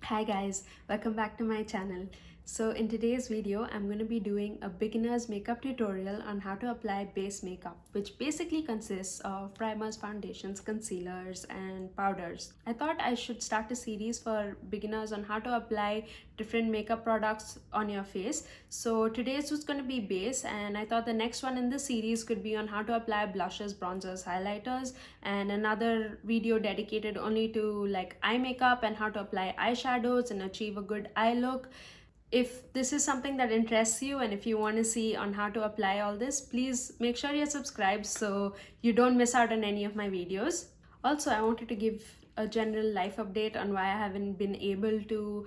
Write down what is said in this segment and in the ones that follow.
Hi guys, welcome back to my channel. So in today's video, I'm going to be doing a beginner's makeup tutorial on how to apply base makeup, which basically consists of primers, foundations, concealers, and powders. I thought I should start a series for beginners on how to apply different makeup products on your face. So today's was going to be base, and I thought the next one in the series could be on how to apply blushes, bronzers, highlighters, and another video dedicated only to like eye makeup and how to apply eyeshadows and achieve a good eye look. If this is something that interests you and if you want to see on how to apply all this, please make sure you're subscribed so you don't miss out on any of my videos. Also, I wanted to give a general life update on why I haven't been able to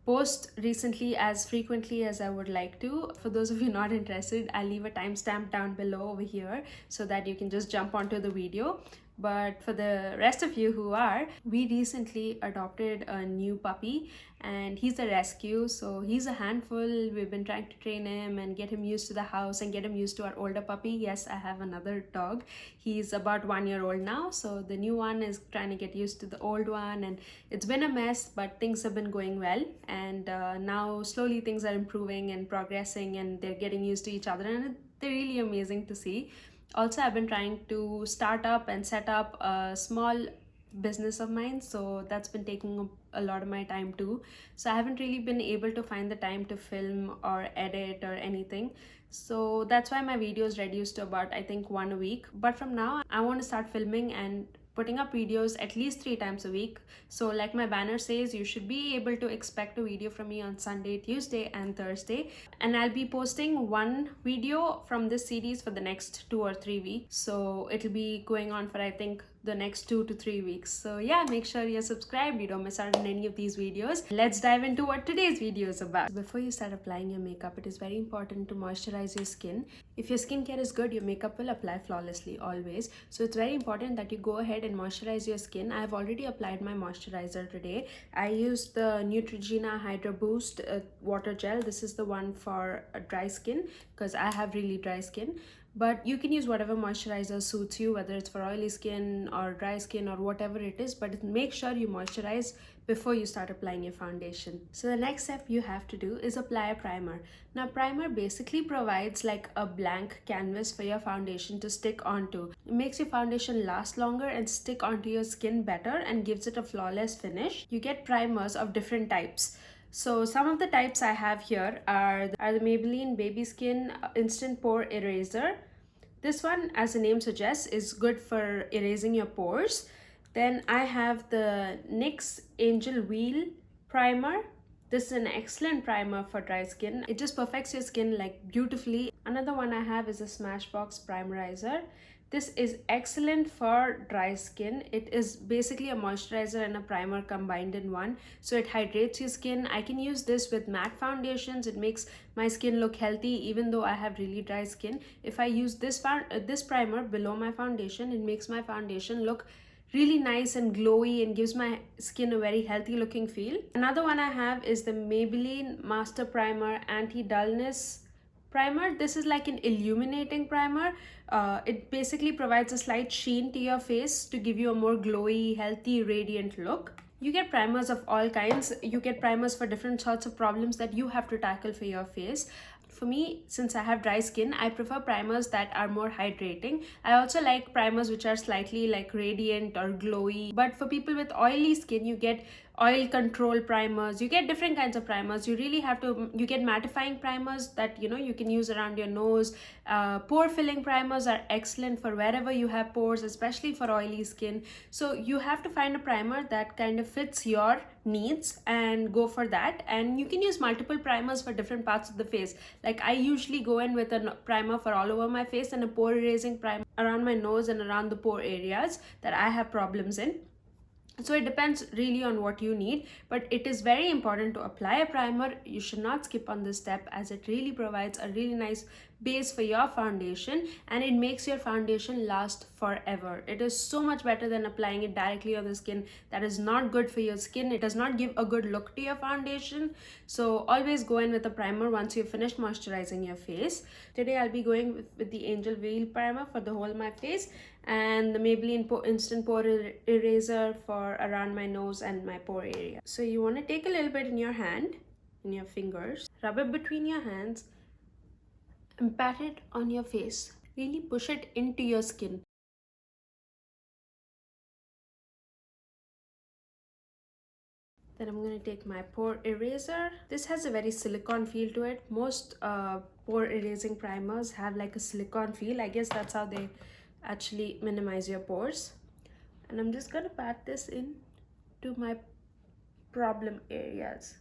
post recently as frequently as I would like to. For those of you not interested, I'll leave a timestamp down below over here so that you can just jump onto the video. But for the rest of you who are, we recently adopted a new puppy and he's a rescue, so he's a handful. We've been trying to train him and get him used to the house and get him used to our older puppy. Yes, I have another dog. He's about 1 year old now, so the new one is trying to get used to the old one, and it's been a mess, but things have been going well, and now slowly things are improving and progressing and they're getting used to each other, and they're really amazing to see. Also, I've been trying to start up and set up a small business of mine, so that's been taking a lot of my time too. So I haven't really been able to find the time to film or edit or anything, so that's why my videos reduced to about, I think, one a week. But from now I want to start filming and putting up videos at least 3 times a week. So like my banner says, you should be able to expect a video from me on Sunday, Tuesday, and Thursday, and I'll be posting one video from this series for the next 2 or 3 weeks. So it'll be going on for, I think, the next 2 to 3 weeks. So yeah, make sure you're subscribed, you don't miss out on any of these videos. Let's dive into what today's video is about. Before you start applying your makeup, it is very important to moisturize your skin. If your skincare is good, your makeup will apply flawlessly always. So it's very important that you go ahead and moisturize your skin. I have already applied my moisturizer today. I used the Neutrogena Hydra Boost water gel. This is the one for dry skin because I have really dry skin. But you can use whatever moisturizer suits you, whether it's for oily skin or dry skin or whatever it is, but make sure you moisturize before you start applying your foundation. So the next step you have to do is apply a primer. Now, primer basically provides like a blank canvas for your foundation to stick onto. It makes your foundation last longer and stick onto your skin better and gives it a flawless finish. You get primers of different types. So some of the types I have here are the Maybelline Baby Skin Instant Pore Eraser. This one, as the name suggests, is good for erasing your pores. Then I have the NYX Angel Wheel Primer. This is an excellent primer for dry skin. It just perfects your skin like beautifully. Another one I have is a Smashbox Primerizer. This is excellent for dry skin. It is basically a moisturizer and a primer combined in one. So it hydrates your skin. I can use this with matte foundations. It makes my skin look healthy even though I have really dry skin. If I use this primer below my foundation, it makes my foundation look really nice and glowy and gives my skin a very healthy looking feel. Another one I have is the Maybelline Master Primer Anti-Dullness Primer. This is like an illuminating primer. It basically provides a slight sheen to your face to give you a more glowy, healthy, radiant look. You get primers of all kinds. You get primers for different sorts of problems that you have to tackle for your face. For me, since I have dry skin, I prefer primers that are more hydrating. I also like primers which are slightly like radiant or glowy. But for people with oily skin, you get oil control primers. You get different kinds of primers. You really have to, you get mattifying primers that you can use around your nose. Pore filling primers are excellent for wherever you have pores, especially for oily skin. So you have to find a primer that kind of fits your needs and go for that. And you can use multiple primers for different parts of the face. Like I usually go in with a primer for all over my face and a pore erasing primer around my nose and around the pore areas that I have problems in. So it depends really on what you need, but it is very important to apply a primer. You should not skip on this step as it really provides a really nice base for your foundation, and it makes your foundation last forever. It is so much better than applying it directly on the skin. That is not good for your skin. It does not give a good look to your foundation. So always go in with a primer once you've finished moisturizing your face. Today I'll be going with the Angel Veil primer for the whole of my face, and the Maybelline Instant Pore Eraser for around my nose and my pore area. So you want to take a little bit in your hand, in your fingers, rub it between your hands and pat it on your face. Really push it into your skin. Then I'm going to take my pore eraser. This has a very silicone feel to it. Most pore erasing primers have like a silicone feel. I guess that's how they actually minimize your pores. And I'm just going to pat this in to my problem areas.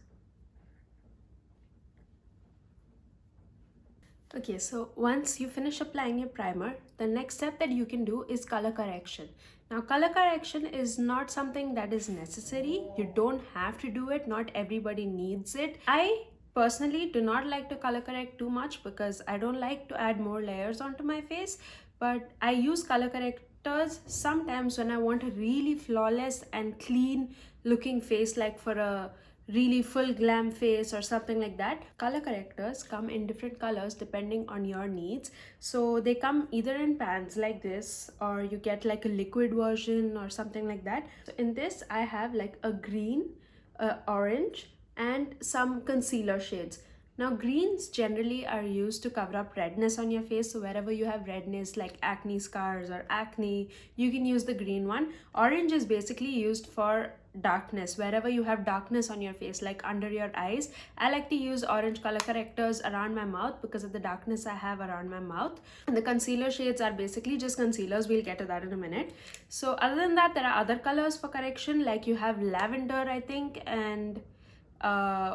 Okay, so once you finish applying your primer, the next step that you can do is color correction. Now, color correction is not something that is necessary. You don't have to do it. Not everybody needs it. I personally do not like to color correct too much because I don't like to add more layers onto my face, but I use color correctors sometimes when I want a really flawless and clean looking face, like for a really full glam face or something like that. Color correctors come in different colors depending on your needs. So they come either in pans like this, or you get like a liquid version or something like that. So in this I have like a green, orange, and some concealer shades. Now, greens generally are used to cover up redness on your face. So wherever you have redness like acne scars or acne, you can use the green one. Orange is basically used for darkness. Wherever you have darkness on your face, like under your eyes, I like to use orange color correctors around my mouth because of the darkness I have around my mouth. And the concealer shades are basically just concealers. We'll get to that in a minute. So other than that, there are other colors for correction, like you have lavender, I think, and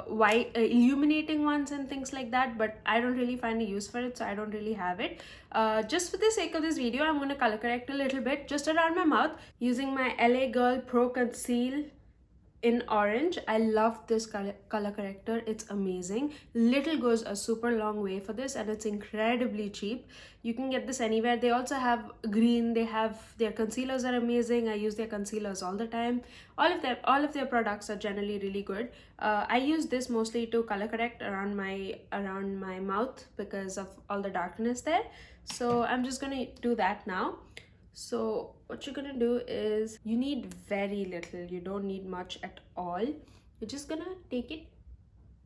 white illuminating ones and things like that, but I don't really find a use for it, so I don't really have it. Just for the sake of this video, I'm going to color correct a little bit just around my mouth using my LA Girl Pro Conceal in orange. I love this color corrector. It's amazing. Little goes a super long way for this, and it's incredibly cheap. You can get this anywhere. They also have green. They have their concealers are amazing. I use their concealers all the time. All of their products are generally really good. I use this mostly to color correct around my mouth because of all the darkness there. So I'm just gonna do that now. So what you're gonna do is, you need very little. You don't need much at all. You're just gonna take it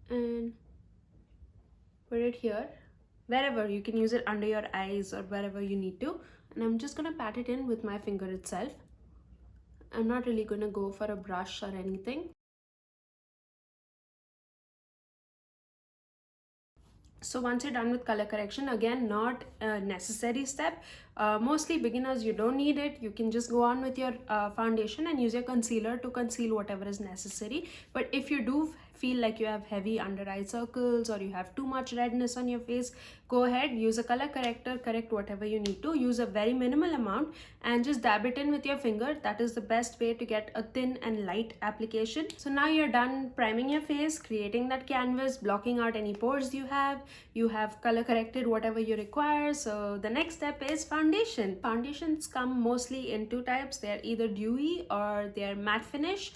and put it here, wherever. You can use it under your eyes or wherever you need to. And I'm just gonna pat it in with my finger itself. I'm not really gonna go for a brush or anything. So once you're done with color correction, again, not a necessary step. Mostly beginners, you don't need it. You can just go on with your foundation and use your concealer to conceal whatever is necessary. But if you do feel like you have heavy under eye circles or you have too much redness on your face, go ahead, use a color corrector, correct whatever you need to. Use a very minimal amount and just dab it in with your finger. That is the best way to get a thin and light application. So now you're done priming your face, creating that canvas, blocking out any pores you have. You have color corrected whatever you require. So the next step is foundation. Foundations come mostly in two types. They're either dewy or they're matte finish.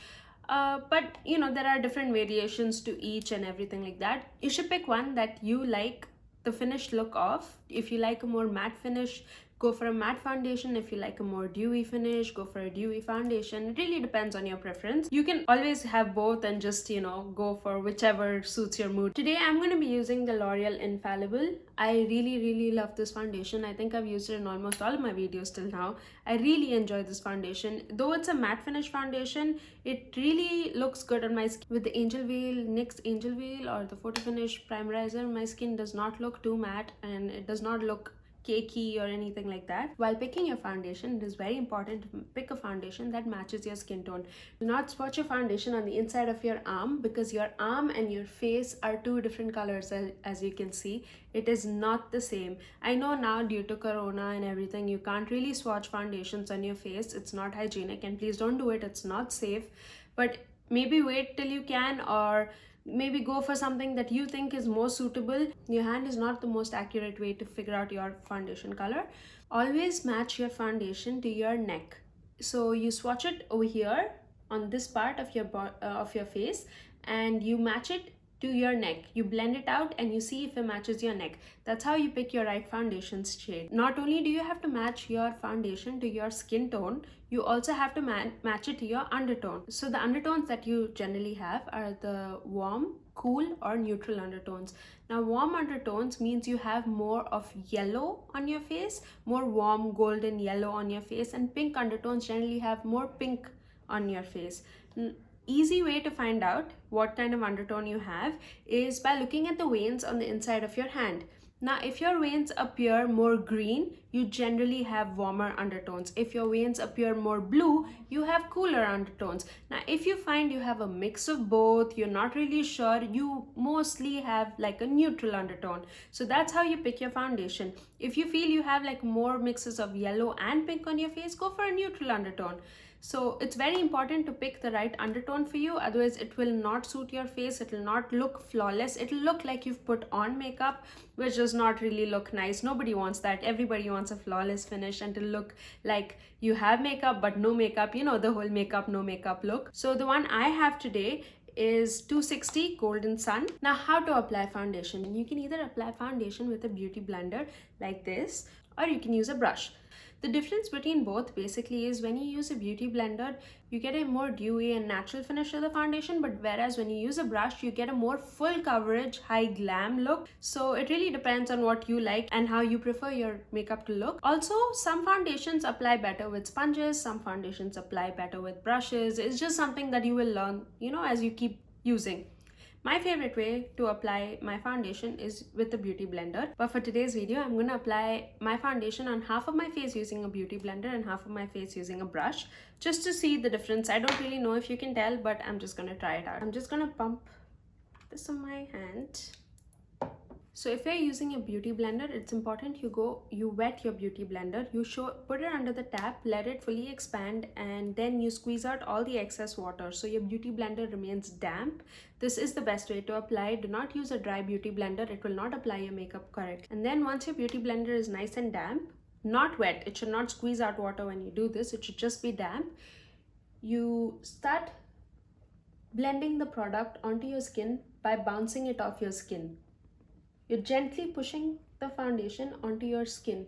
But you know, there are different variations to each and everything like that. You should pick one that you like the finished look of. If you like a more matte finish, go for a matte foundation. If you like a more dewy finish, go for a dewy foundation. It really depends on your preference. You can always have both and just, you know, go for whichever suits your mood. Today I'm going to be using the L'Oreal Infallible. I really love this foundation. I think I've used it in almost all of my videos till now. I really enjoy this foundation. Though it's a matte finish foundation, it really looks good on my skin. With the Angel Veil, NYX Angel Veil or the Photo Finish Primerizer, my skin does not look too matte and it does not look cakey or anything like that. While picking your foundation, it is very important to pick a foundation that matches your skin tone. Do not swatch your foundation on the inside of your arm, because your arm and your face are two different colors. As you can see, it is not the same. I know now, due to corona and everything, you can't really swatch foundations on your face. It's not hygienic, and please don't do it. It's not safe. But maybe wait till you can, or maybe go for something that you think is more suitable. Your hand is not the most accurate way to figure out your foundation color. Always match your foundation to your neck. So you swatch it over here on this part of your face, and you match it to your neck. You blend it out and you see if it matches your neck. That's how you pick your right foundation shade. Not only do you have to match your foundation to your skin tone, you also have to match it to your undertone. So the undertones that you generally have are the warm, cool, or neutral undertones. Now, warm undertones means you have more of yellow on your face, more warm golden yellow on your face, and pink undertones generally have more pink on your face. Easy way to find out what kind of undertone you have is by looking at the veins on the inside of your hand. Now, if your veins appear more green, you generally have warmer undertones. If your veins appear more blue, you have cooler undertones. Now, if you find you have a mix of both, you're not really sure, you mostly have like a neutral undertone. So that's how you pick your foundation. If you feel you have like more mixes of yellow and pink on your face, go for a neutral undertone. So it's very important to pick the right undertone for you, otherwise it will not suit your face, it will not look flawless, it will look like you've put on makeup, which does not really look nice. Nobody wants that. Everybody wants a flawless finish and to look like you have makeup but no makeup, you know, the whole makeup no makeup look. So the one I have today is 260 Golden Sun. Now, how to apply foundation? You can either apply foundation with a beauty blender like this, or you can use a brush. The difference between both basically is when you use a beauty blender, you get a more dewy and natural finish to the foundation, but whereas when you use a brush, you get a more full coverage, high glam look. So it really depends on what you like and how you prefer your makeup to look. Also, some foundations apply better with sponges, some foundations apply better with brushes. It's just something that you will learn, you know, as you keep using. My favorite way to apply my foundation is with the beauty blender. But for today's video, I'm going to apply my foundation on half of my face using a beauty blender and half of my face using a brush, just to see the difference. I don't really know if you can tell, but I'm just going to try it out. I'm just going to pump this on my hand. So if you're using a beauty blender, it's important you wet your beauty blender, put it under the tap, let it fully expand, and then you squeeze out all the excess water so your beauty blender remains damp. This is the best way to apply. Do not use a dry beauty blender, it will not apply your makeup correctly. And then once your beauty blender is nice and damp, not wet, it should not squeeze out water when you do this, it should just be damp, you start blending the product onto your skin by bouncing it off your skin. You're gently pushing the foundation onto your skin.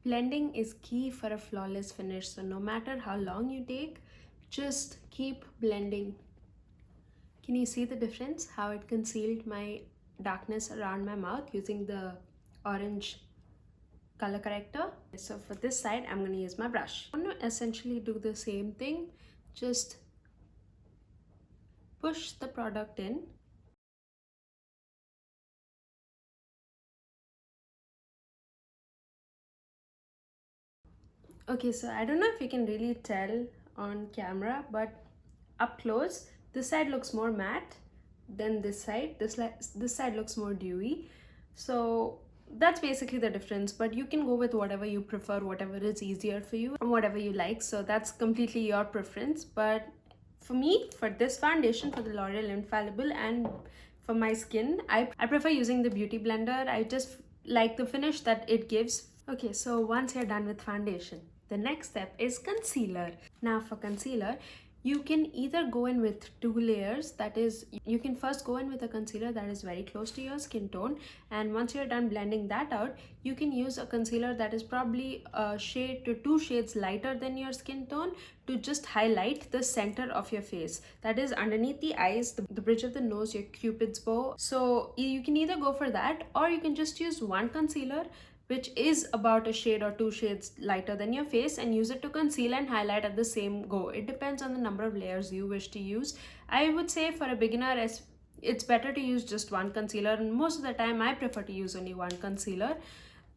Blending is key for a flawless finish, so no matter how long you take, just keep blending. Can you see the difference? How it concealed my darkness around my mouth using the orange color corrector. So for this side, I'm going to use my brush. I'm going to essentially do the same thing, just push the product in. Okay, so I don't know if you can really tell on camera, but up close, this side looks more matte than this side. This side looks more dewy. So that's basically the difference, but you can go with whatever you prefer, whatever is easier for you, and whatever you like. So that's completely your preference. But for me, for this foundation, for the L'Oreal Infallible, and for my skin, I prefer using the beauty blender. I just like the finish that it gives. Okay, so once you're done with foundation, the next step is concealer. Now for concealer, you can either go in with 2 layers. That is, you can first go in with a concealer that is very close to your skin tone, and once you're done blending that out, you can use a concealer that is probably a shade to 2 shades lighter than your skin tone to just highlight the center of your face. That is underneath the eyes, the bridge of the nose, your cupid's bow. So you can either go for that, or you can just use one concealer which is about a shade or 2 shades lighter than your face, and use it to conceal and highlight at the same go. It depends on the number of layers you wish to use. I would say for a beginner, it's better to use just one concealer, and most of the time I prefer to use only one concealer.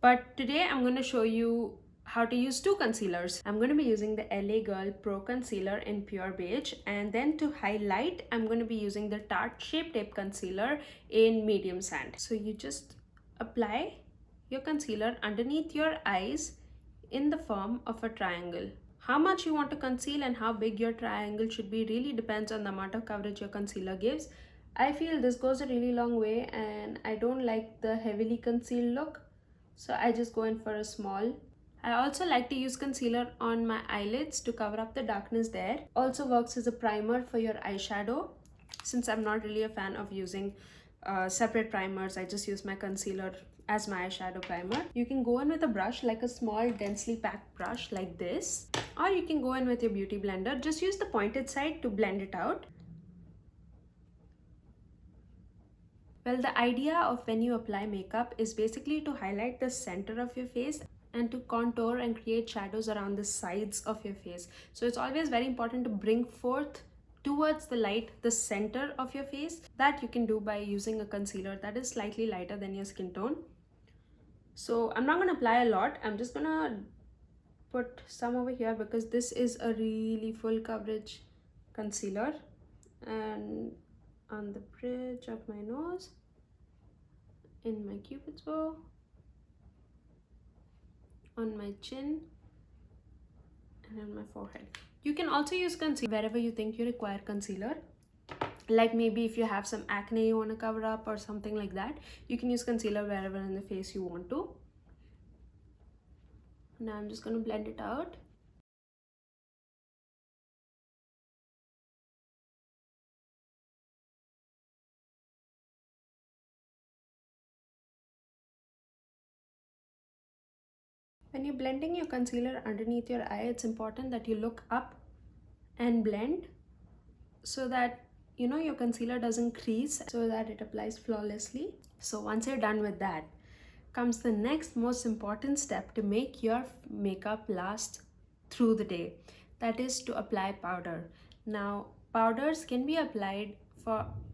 But today I'm going to show you how to use two concealers. I'm going to be using the LA Girl Pro Concealer in Pure Beige, and then to highlight I'm going to be using the Tarte Shape Tape Concealer in Medium Sand. So you just apply your concealer underneath your eyes in the form of a triangle. How much you want to conceal and how big your triangle should be really depends on the amount of coverage your concealer gives. I feel this goes a really long way and I don't like the heavily concealed look, so I just go in for a small. I also like to use concealer on my eyelids to cover up the darkness there. Also works as a primer for your eyeshadow. Since I'm not really a fan of using separate primers, I just use my concealer as my eyeshadow primer. You can go in with a brush, like a small densely packed brush like this, or you can go in with your beauty blender. Just use the pointed side to blend it out. Well, the idea of when you apply makeup is basically to highlight the center of your face and to contour and create shadows around the sides of your face. So it's always very important to bring forth towards the light the center of your face. That you can do by using a concealer that is slightly lighter than your skin tone. So I'm not going to apply a lot. I'm just going to put some over here because this is a really full coverage concealer. And on the bridge of my nose, in my cupid's bow, on my chin, and on my forehead. You can also use concealer wherever you think you require concealer. Like maybe if you have some acne you want to cover up or something like that, you can use concealer wherever in the face you want to. Now I'm just going to blend it out. When you're blending your concealer underneath your eye, it's important that you look up and blend so that your concealer doesn't crease, so that it applies flawlessly. So once you're done with that, comes the next most important step to make your makeup last through the day. That is to apply powder. Now, powders can be applied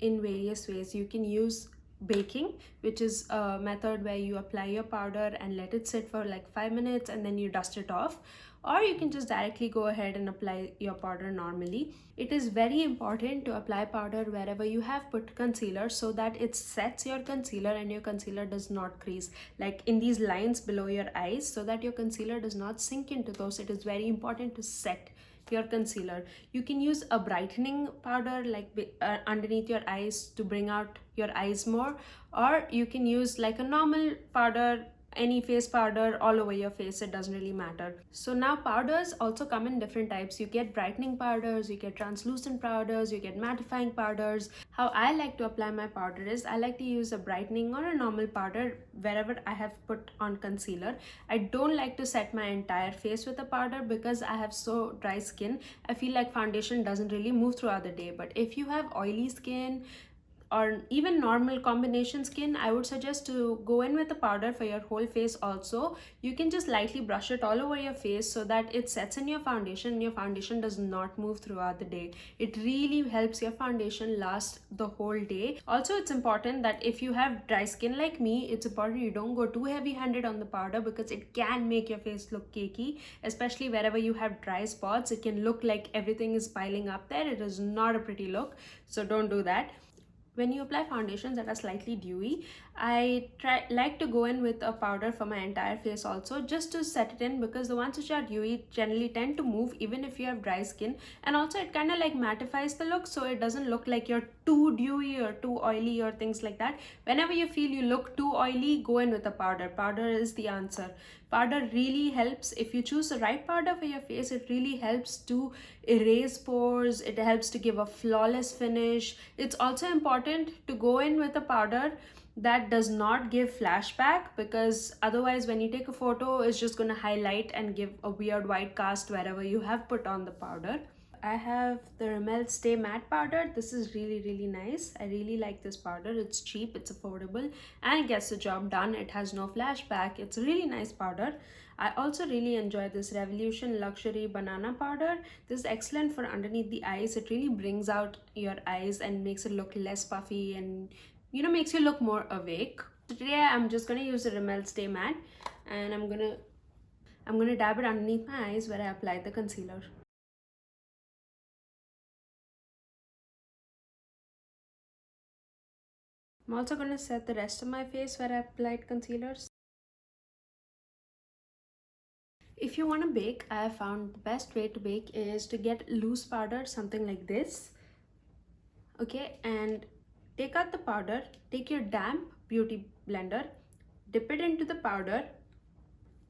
in various ways. You can use baking, which is a method where you apply your powder and let it sit for like 5 minutes and then you dust it off, or you can just directly go ahead and apply your powder normally. It is very important to apply powder wherever you have put concealer so that it sets your concealer and your concealer does not crease, like in these lines below your eyes, so that your concealer does not sink into those. It is very important to set your concealer. You can use a brightening powder like underneath your eyes to bring out your eyes more, or you can use like a normal powder, any face powder all over your face. It doesn't really matter. So now powders also come in different types. You get brightening powders, you get translucent powders, you get mattifying powders. How I like to apply my powder is I like to use a brightening or a normal powder wherever I have put on concealer. I don't like to set my entire face with a powder because I have so dry skin. I feel like foundation doesn't really move throughout the day. But if you have oily skin or even normal combination skin, I would suggest to go in with a powder for your whole face also. You can just lightly brush it all over your face so that it sets in your foundation and your foundation does not move throughout the day. It really helps your foundation last the whole day. Also, it's important that if you have dry skin like me, it's important you don't go too heavy handed on the powder because it can make your face look cakey, especially wherever you have dry spots. It can look like everything is piling up there. It is not a pretty look, so don't do that. When you apply foundations that are slightly dewy, I like to go in with a powder for my entire face also, just to set it in, because the ones which are dewy generally tend to move even if you have dry skin, and also it kind of like mattifies the look, so it doesn't look like you're too dewy or too oily or things like that. Whenever you feel you look too oily, go in with a powder. Powder is the answer. Powder really helps. If you choose the right powder for your face, it really helps to erase pores. It helps to give a flawless finish. It's also important to go in with a powder that does not give flashback, because otherwise when you take a photo, it's just going to highlight and give a weird white cast wherever you have put on the powder. I have the Rimmel Stay Matte powder. This is really nice. I really like this powder. It's cheap, it's affordable, and it gets the job done. It has no flashback. It's a really nice powder. I also really enjoy this Revolution Luxury Banana powder. This is excellent for underneath the eyes. It really brings out your eyes and makes it look less puffy and makes you look more awake. Today I'm just gonna use the Rimmel Stay Matte, and I'm gonna dab it underneath my eyes where I applied the concealer. I'm also gonna set the rest of my face where I applied concealers. If you want to bake, I have found the best way to bake is to get loose powder, something like this. Okay, and take out the powder, take your damp beauty blender, dip it into the powder,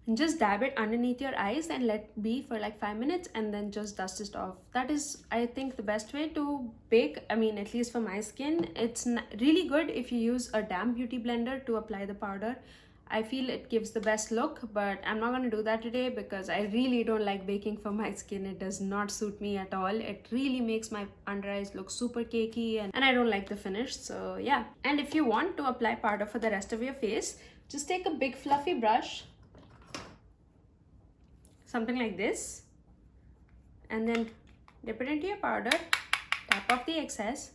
and just dab it underneath your eyes and let be for like 5 minutes, and then just dust it off. That is, I think, the best way to bake. I mean, at least for my skin, it's really good if you use a damp beauty blender to apply the powder. I feel it gives the best look, but I'm not going to do that today because I really don't like baking for my skin. It does not suit me at all. It really makes my under eyes look super cakey, and I don't like the finish. So yeah. And if you want to apply powder for the rest of your face, just take a big fluffy brush, something like this, and then dip it into your powder, tap off the excess,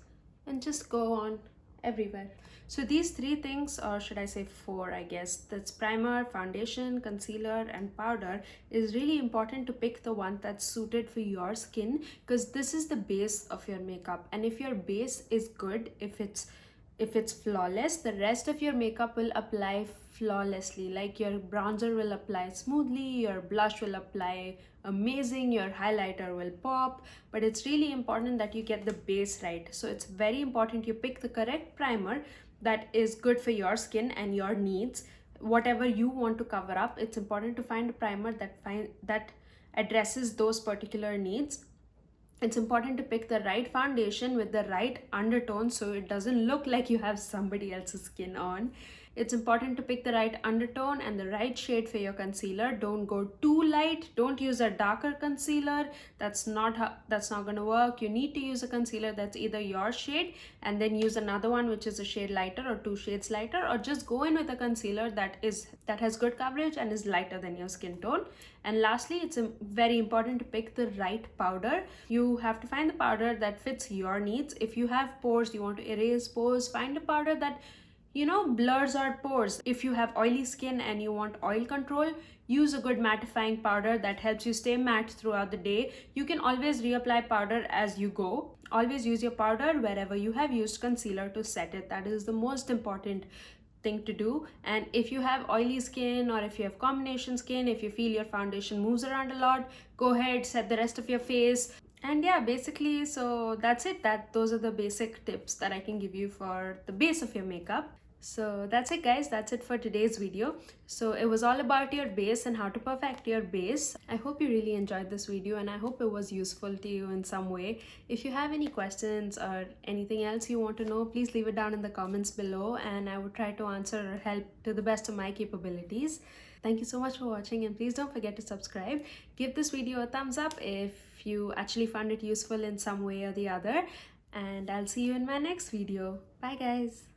and just go on everywhere. So these 3 things, or should I say 4, I guess, that's primer, foundation, concealer, and powder, is really important to pick the one that's suited for your skin, because this is the base of your makeup. And if your base is good, if it's flawless, the rest of your makeup will apply flawlessly. Like your bronzer will apply smoothly, your blush will apply amazing, your highlighter will pop. But it's really important that you get the base right. So it's very important you pick the correct primer that is good for your skin and your needs. Whatever you want to cover up, it's important to find a primer that addresses those particular needs. It's important to pick the right foundation with the right undertone so it doesn't look like you have somebody else's skin on. It's important to pick the right undertone and the right shade for your concealer. Don't go too light. Don't use a darker concealer. That's not going to work. You need to use a concealer that's either your shade, and then use another one which is a shade lighter or 2 shades lighter, or just go in with a concealer that has good coverage and is lighter than your skin tone. And lastly, it's very important to pick the right powder. You have to find the powder that fits your needs. If you have pores, you want to erase pores, find a powder that blurs out pores. If you have oily skin and you want oil control, use a good mattifying powder that helps you stay matte throughout the day. You can always reapply powder as you go. Always use your powder wherever you have used concealer to set it. That is the most important thing to do. And if you have oily skin, or if you have combination skin, if you feel your foundation moves around a lot, go ahead, set the rest of your face. And yeah, basically, so that's it. Those are the basic tips that I can give you for the base of your makeup. So that's it, guys. That's it for today's video. So it was all about your base and how to perfect your base. I hope you really enjoyed this video, and I hope it was useful to you in some way. If you have any questions or anything else you want to know, please leave it down in the comments below, and I will try to answer or help to the best of my capabilities. Thank you so much for watching, and please don't forget to subscribe. Give this video a thumbs up if you actually found it useful in some way or the other, and I'll see you in my next video. Bye, guys.